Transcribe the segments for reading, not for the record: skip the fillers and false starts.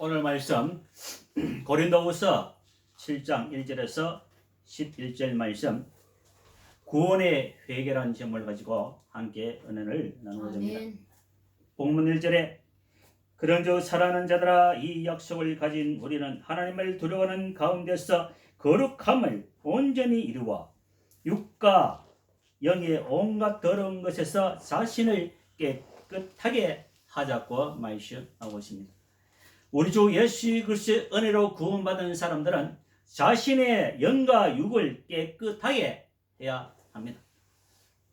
오늘 말씀 고린도후서 7장 1절에서 11절 말씀 구원의 회개라는 제목을 가지고 함께 은혜를 나누고자 합니다. 본문 1절에 그런즉 사랑하는 자들아 이 약속을 가진 우리는 하나님을 두려워하는 가운데서 거룩함을 온전히 이루어 육과 영의 온갖 더러운 것에서 자신을 깨끗하게 하자고 말씀하고 있습니다. 우리 주 예수 그리스도의 은혜로 구원받은 사람들은 자신의 영과 육을 깨끗하게 해야 합니다.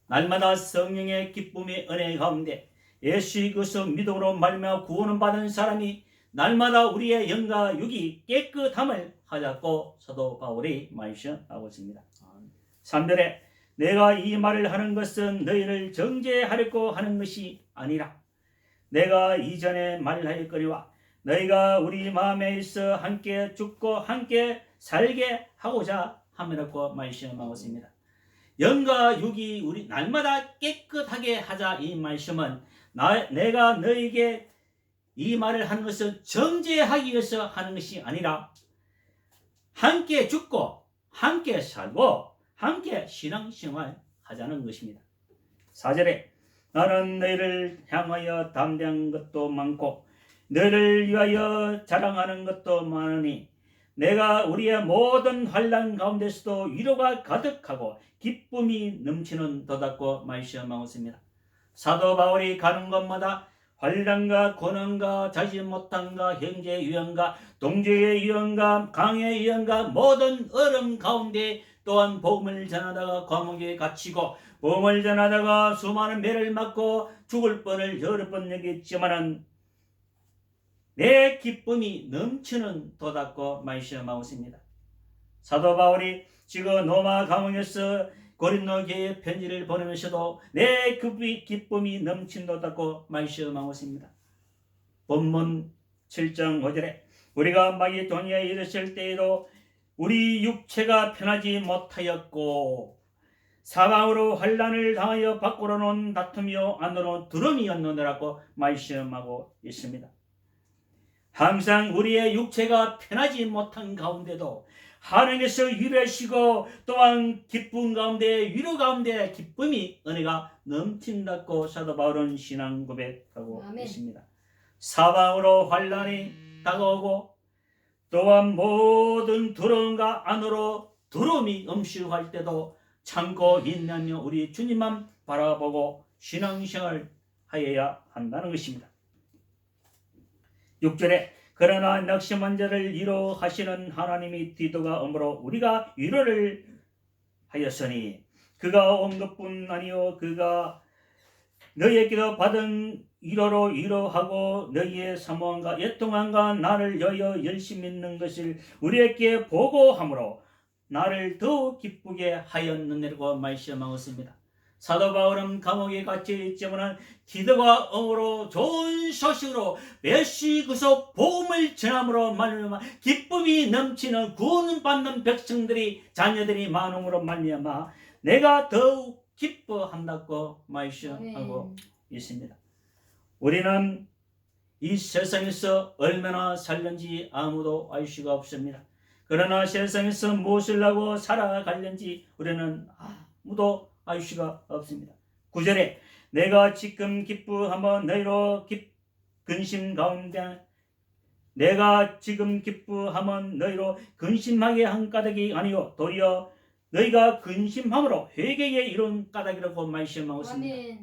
날마다 성령의 기쁨의 은혜 가운데 예수 그리스도 믿음으로 말미암아 구원을 받은 사람이 날마다 우리의 영과 육이 깨끗함을 하자고 사도 바울이 말씀하고 있습니다. 3절에 내가 이 말을 하는 것은 너희를 정죄하려고 하는 것이 아니라 내가 이전에 말하였거니와 너희가 우리 마음에 있어 함께 죽고 함께 살게 하고자 함이라고 말씀하고 있습니다. 영과 육이 우리 날마다 깨끗하게 하자 이 말씀은 내가 너에게 이 말을 하는 것은 정죄하기 위해서 하는 것이 아니라 함께 죽고 함께 살고 함께 신앙생활 하자는 것입니다. 4절에 나는 너희를 향하여 담대한 것도 많고 너희를 위하여 자랑하는 것도 많으니 내가 우리의 모든 환난 가운데서도 위로가 가득하고 기쁨이 넘치는 도다고 말씀하고 있습니다. 사도 바울이 가는 곳마다 환난과 고난과 자지 못함과 형제 유형과 동지의 유형과 강의 유형과 모든 어려움 가운데 또한 복음을 전하다가 감옥에 갇히고 복음을 전하다가 수많은 매를 맞고 죽을 뻔을 여러 번 여겼지만은 내 기쁨이 넘치는 도다고 말씀하고 있습니다. 사도 바울이 지금 로마 감옥에서 고린도 교회에 편지를 보내면서도 내 기쁨이 넘친도다고 말씀하고 있습니다. 본문 7장 5절에 우리가 마게도니아에 이르렀을 때에도 우리 육체가 편하지 못하였고 사방으로 환난을 당하여 밖으로는 다투며 안으로는 두려움이었느니라고 말씀하고 있습니다. 항상 우리의 육체가 편하지 못한 가운데도 하나님께서 위로하시고 또한 기쁨 가운데 위로 가운데 기쁨이 은혜가 넘친다고 사도 바울은 신앙 고백하고 있습니다. 사방으로 환난이 다가오고 또한 모든 두려움과 안으로 두려움이 엄습할 때도 참고 인내하며 우리 주님만 바라보고 신앙생활 하여야 한다는 것입니다. 6절에 그러나 낙심한 자를 위로하시는 하나님이 뒤도가 오므로 우리가 위로를 하였으니 그가 온 것뿐 아니요 그가 너희에게도 받은 위로로 위로하고 너희의 사모함과 애통함과 나를 여여 열심히 있는 것을 우리에게 보고함으로 나를 더욱 기쁘게 하였느니라고 말씀하고 있습니다. 사도 바울은 감옥에 갇혀 있지만 디도가 오므로 좋은 소식으로 예수 그리스도 복음을 전함으로 말미암아 기쁨이 넘치는 구원받는 백성들이 자녀들이 많음으로 말미암아 내가 더욱 기뻐한다고 말씀하고 있습니다. 우리는 이 세상에서 얼마나 살는지 아무도 알 수가 없습니다. 그러나 세상에서 무엇을 하고 살아가는지 우리는 아무도 알 수가 없습니다. 9절에 내가 지금 기뻐하며 너희로 근심 가운데 내가 지금 기뻐하며 너희로 근심하게 한 까닭이 아니요 도리어 너희가 근심함으로 회개에 이룬 까닭이라고 말씀하고 있습니다.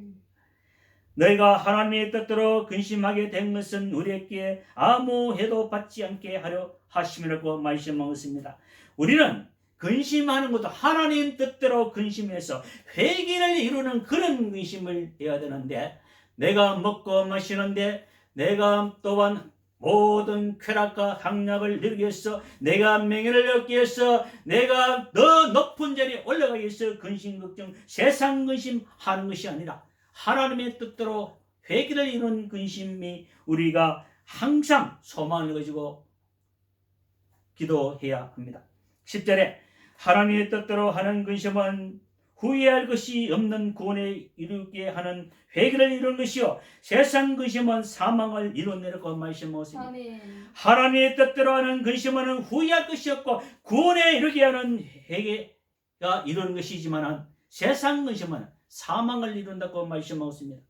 너희가 하나님의 뜻대로 근심하게 된 것은 우리에게 아무 해도 받지 않게 하려 하심이라고 말씀하고 있습니다. 우리는 근심하는 것도 하나님 뜻대로 근심해서 회개를 이루는 그런 근심을 해야 되는데 내가 먹고 마시는데 내가 또한 모든 쾌락과 향락을 누리기 위해서 내가 명예를 얻기 위해서 내가 더 높은 자리에 올라가기 위해서 근심 걱정 세상 근심하는 것이 아니라 하나님의 뜻대로 회개를 이루는 근심이 우리가 항상 소망을 가지고 기도해야 합니다. 10절에 하나님의 뜻대로 하는 근심은 후회할 것이 없는 구원에 이르게 하는 회개를 이루는 것이요 세상 근심은 사망을 이루느라고 말씀하십니다. 하나님의 뜻대로 하는 근심은 후회할 것이 없고 구원에 이르게 하는 회개가 이루는 것이지만 세상 근심은 사망을 이룬다고 말씀하십니다.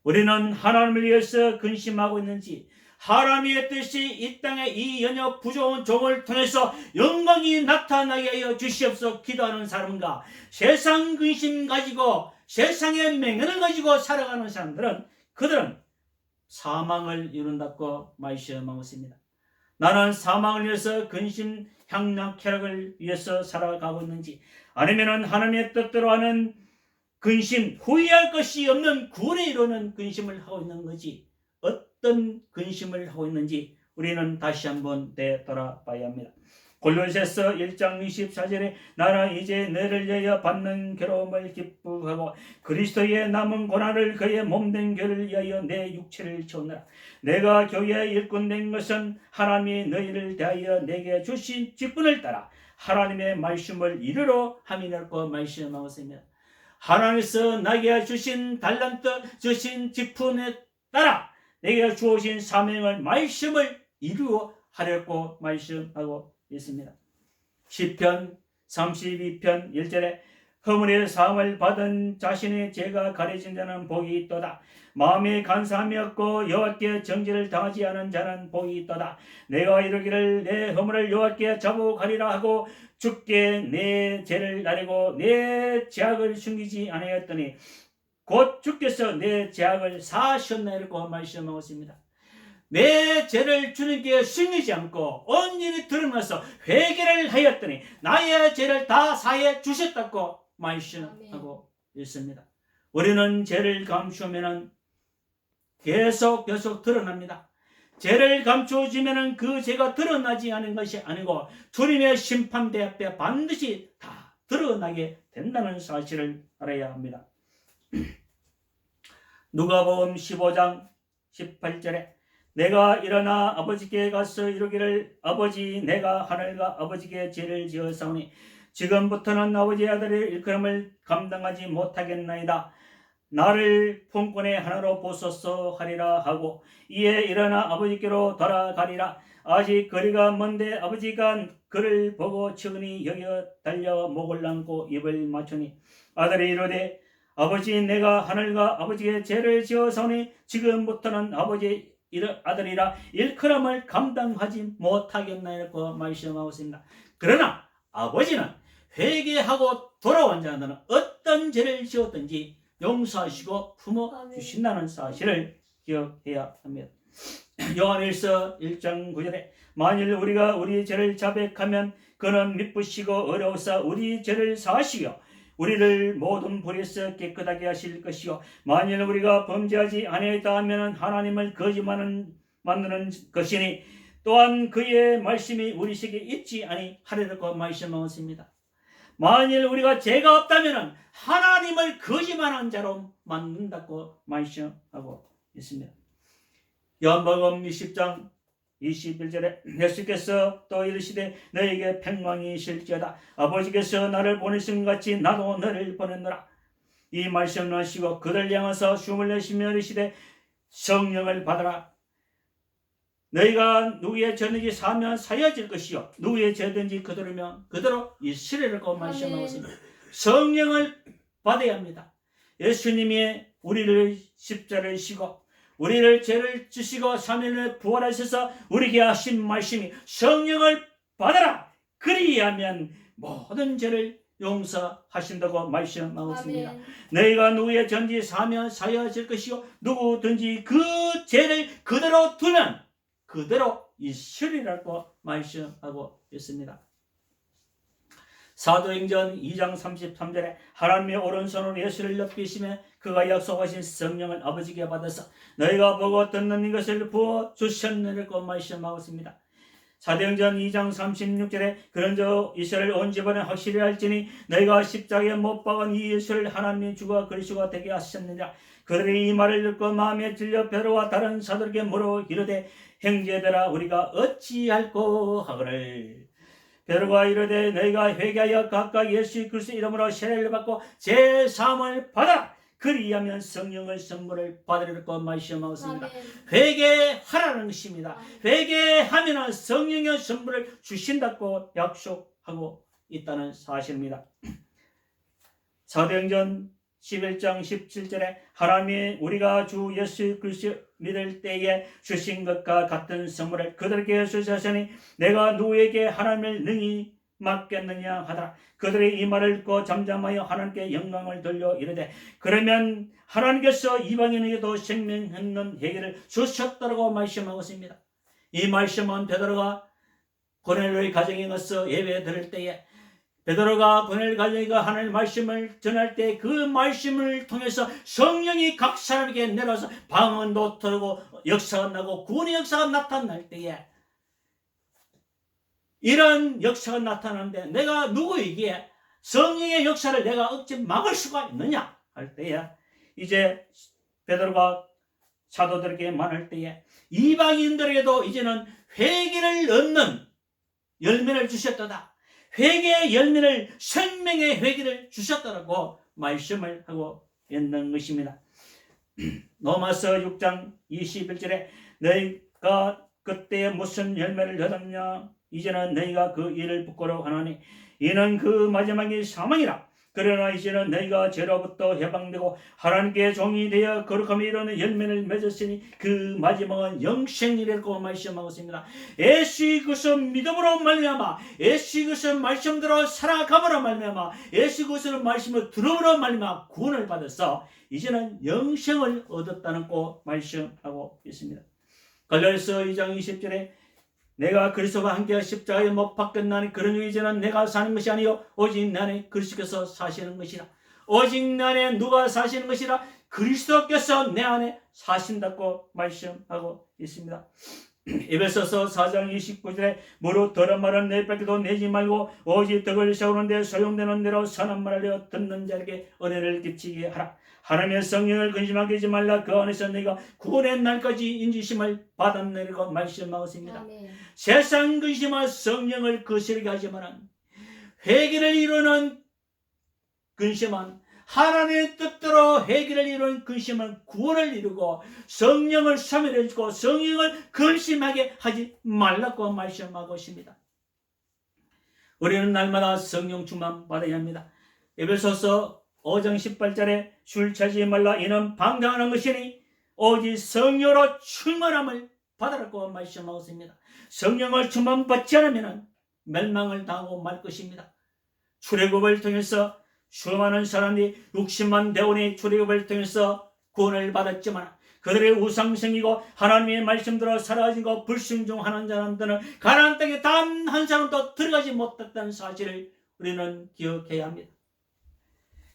우리는 하나님을 위해서 근심하고 있는지, 하나님의 뜻이 이 땅에 이 연약 부족한 종을 통해서 영광이 나타나게 하여 주시옵소서 기도하는 사람과 세상 근심 가지고 세상의 맹연을 가지고 살아가는 사람들은 그들은 사망을 이룬다고 말씀하고 있습니다. 나는 사망을 위해서 근심, 향락, 쾌락을 위해서 살아가고 있는지, 아니면 하나님의 뜻대로 하는 근심, 후회할 것이 없는 구원에 이루는 근심을 하고 있는 거지, 어떤 근심을 하고 있는지 우리는 다시 한번 되돌아봐야 합니다. 골로새서 1장 24절에 나는 이제 너를 위하여 받는 괴로움을 기쁘하고 그리스도의 남은 고난을 그의 몸된 교를 위하여 내 육체를 채우느라. 내가 교회의 일꾼 된 것은 하나님이 너희를 대하여 내게 주신 직분을 따라 하나님의 말씀을 이루러 함이라고 말씀하고 있습니다. 하나님께서 나에게 주신 달란트, 주신 직분에 따라 내게 주어진 사명을, 말씀을 이루어 하려고 말씀하고 있습니다. 시편 32편 1절에 허물의 사함을 받은 자신의 죄가 가려진 자는 복이 있도다. 마음에 간사함이 없고 여호와께 정죄를 당하지 않은 자는 복이 있도다. 내가 이르기를 내 허물을 여호와께 자복하리라 하고 주께 내 죄를 나리고 내 죄악을 숨기지 아니하였더니 곧 주께서 내 죄악을 사하셨나이라고 말씀하고 있습니다. 내 죄를 주님께 숨기지 않고 온전히 드러나서 회개를 하였더니 나의 죄를 다 사해 주셨다고 말씀하고 있습니다. 우리는 죄를 감추면 계속 드러납니다. 죄를 감추어지면 그 죄가 드러나지 않은 것이 아니고 주님의 심판대 앞에 반드시 다 드러나게 된다는 사실을 알아야 합니다. 누가복음 15장 18절에 내가 일어나 아버지께 가서 이르기를 아버지 내가 하늘과 아버지께 죄를 지었사오니 지금부터는 아버지의 아들의 일컬음을 감당하지 못하겠나이다. 나를 품꾼의 하나로 보소서 하리라 하고 이에 일어나 아버지께로 돌아가리라. 아직 거리가 먼데 아버지가 그를 보고 측은히 여겨 달려 목을 안고 입을 맞추니 아들이 이르되 아버지 내가 하늘과 아버지의 죄를 지어서니 지금부터는 아버지의 아들이라 일컬음을 감당하지 못하겠나이라고 말씀하고 있습니다. 그러나 아버지는 회개하고 돌아온 자들은 어떤 죄를 지었든지 용서하시고 품어주신다는 사실을 기억해야 합니다. 요한일서 1장 9절에 만일 우리가 우리 죄를 자백하면 그는 미쁘시고 어려우사 우리 죄를 사하시며 우리를 모든 불에서 깨끗하게 하실 것이요 만일 우리가 범죄하지 아니하였다 하면 하나님을 거짓말하는 만드는 것이니 또한 그의 말씀이 우리 속에 있지 아니하리라고 말씀하셨습니다. 만일 우리가 죄가 없다면 하나님을 거짓말하는 자로 만든다고 말씀하고 있습니다. 요한복음 20장 21절에 예수께서 또 이르시되 너에게 평강이 있을지어다. 아버지께서 나를 보내신 같이 나도 너를 보냈노라. 이 말씀을 하시고 그들 향해서 숨을 내쉬며 이르시되 성령을 받아라. 너희가 누구의 죄든지 사하면 사여질 것이요 누구의 죄든지 그대로면 그대로 있으리라고 말씀하고 있습니다. 성령을 받아야 합니다. 예수님이 우리를 십자가를 지시고 우리를 죄를 지시고 3일에 부활하셔서 우리에게 하신 말씀이 성령을 받아라. 그리하면 모든 죄를 용서하신다고 말씀하고 있습니다. 너희가 누구의 죄든지 사하면 사여질 것이요 누구든지 그 죄를 그대로 두면 그대로 있으리라고 말씀하고 있습니다. 사도행전 2장 33절에 하나님의 오른손으로 예수를 높이시며 그가 약속하신 성령을 아버지께 받아서 너희가 보고 듣는 이것을 부어주셨느라고 말씀하고 있습니다. 사도행전 2장 36절에 그런저 이스라엘 온 집안에 확실히 할지니 너희가 십자가에 못 박은 이 예수를 하나님의 주가 그리스도가 되게 하셨느냐. 그들이 이 말을 듣고 마음에 들려 베드로와 다른 사도에게 물어 이르되 형제들아 우리가 어찌할꼬 하거늘 베드로가 이르되 너희가 회개하여 각각 예수 그리스도 이름으로 세례를 받고 제3을 받아라. 그리하면 성령의 선물을 받으리라고 말씀하셨습니다. 아멘. 회개하라는 것입니다. 회개하면 성령의 선물을 주신다고 약속하고 있다는 사실입니다. 사도행전 11장 17절에 하나님이 우리가 주 예수 그리스도 믿을 때에 주신 것과 같은 선물을 그들에게 주셨으니 내가 누구에게 하나님을 능히 맡겠느냐 하더라. 그들이 이 말을 듣고 잠잠하여 하나님께 영광을 돌려 이르되 그러면 하나님께서 이방인에게도 생명 있는 회개를 주셨다고 말씀하고 있습니다. 이 말씀은 베드로가 고넬료의 가정에 가서 예배 드릴 때에 베드로가 고넬료 가정에가 하나님의 말씀을 전할 때 그 말씀을 통해서 성령이 각 사람에게 내려와서 방언도 터고 역사가 나고 구원의 역사가 나타날 때에 이런 역사가 나타나는데 내가 누구에게 성령의 역사를 내가 어찌 막을 수가 있느냐 할 때에 이제 베드로가 사도들에게 말할 때에 이방인들에게도 이제는 회개를 얻는 열매를 주셨다. 회개의 열매를 생명의 회개를 주셨다라고 말씀을 하고 있는 것입니다. 로마서 6장 21절에 너희가 그때 무슨 열매를 얻었냐 이제는 너희가 그 일을 부끄러워하나니 이는 그 마지막이 사망이라. 그러나 이제는 너희가 죄로부터 해방되고 하나님께 종이 되어 거룩함에 이르는 열매를 맺었으니 그 마지막은 영생이라고 말씀하고 있습니다. 예수 그리스도 믿음으로 말미암아 예수 그리스도 말씀대로 살아감으로 말미암아 예수 그리스도 말씀을 들음으로 말미암아 구원을 받아서 이제는 영생을 얻었다는 거 말씀하고 있습니다. 갈라디아서 2장 20절에 내가 그리스도와 함께 십자가에 못 박혔나니 그러니 이제는 내가 사는 것이 아니요 오직 내 안에 그리스도께서 사시는 것이라. 오직 내 안에 누가 사시는 것이라 그리스도께서 내 안에 사신다고 말씀하고 있습니다. 에베소서 4장 29절에 무릇 더러운 말은 내 뺏기도 내지 말고 오직 덕을 세우는 데 소용되는 대로 선한 말을 내어 듣는 자에게 은혜를 끼치게 하라. 하나님의 성령을 근심하게 하지 말라. 그 안에서 내가 구원의 날까지 인지심을 받았느라고 말씀하고 있습니다. 아멘. 세상 근심과 성령을 거스르게 하지만 회개를 이루는 근심은 하나님의 뜻대로 회개를 이루는 근심은 구원을 이루고 성령을 소멸해주고 성령을 근심하게 하지 말라고 말씀하고 있습니다. 우리는 날마다 성령 충만 받아야 합니다. 에베소서 5장 18절에 술 취하지 말라 이는 방탕하는 것이니 오직 성령으로 충만함을 받으라고 말씀하고 있습니다. 성령을 충만받지 않으면 멸망을 당하고 말 것입니다. 출애굽을 통해서 수많은 사람들이 60만 대원의 출애굽을 통해서 구원을 받았지만 그들의 우상생이고 하나님의 말씀대로 살아가지고 불순종하는 사람들은 가나안 땅에 단 한 사람도 들어가지 못했다는 사실을 우리는 기억해야 합니다.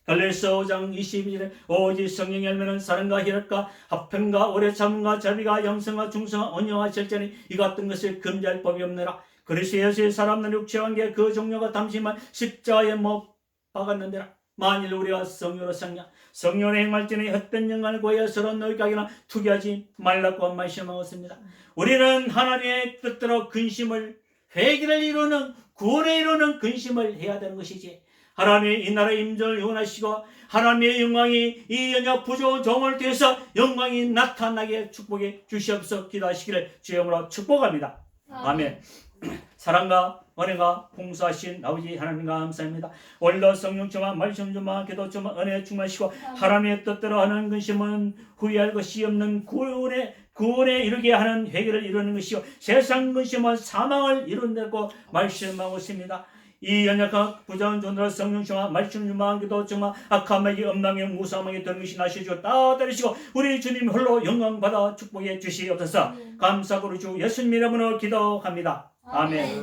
갈라디아서 5장 22절에 오직 성령의 열매는 사랑과 희락과 화평과 오래 참음과 자비가 영성과 중성과 온유와 절제니 이 같은 것을 금지할 법이 없느라. 그리스도 예수의 사람들의 육체와 관계 그 종류가 담심한 십자가에 못 박았는데라. 만일 우리가 성령으로 생냐 성령으로 행할지니 헛된 영광을 구하여 서로 노획하기나 투기하지 말라고 말씀하고 있습니다. 우리는 하나님의 뜻대로 근심을 회개를 이루는 구원을 이루는 근심을 해야 되는 것이지 하나님의 이 나라의 임종을 원하시고 하나님의 영광이 이 연약 부족한 종을 통해서 영광이 나타나게 축복해 주시옵소서. 기도하시기를 주의 이름으로 축복합니다. 아멘. 사랑과 은혜가 풍성하신 아버지 하나님과 감사합니다. 오늘도 성령 충만 말씀 충만 기도 충만 은혜 충만하시고 하나님의 뜻대로 하는 근심은 후회할 것이 없는 구원에 이르게 하는 회개를 이루는 것이요 세상 근심은 사망을 이룬다고 말씀하고 있습니다. 이 연약한 부자원 존으로 성령 충만 말씀 충만 기도 충만 악한 마귀 음란의 무사망이 되는 것이 나시죠 따뜻하시고 우리 주님 홀로 영광 받아 축복해 주시옵소서. 감사하고 주 예수님 이름으로 기도합니다. 아멘.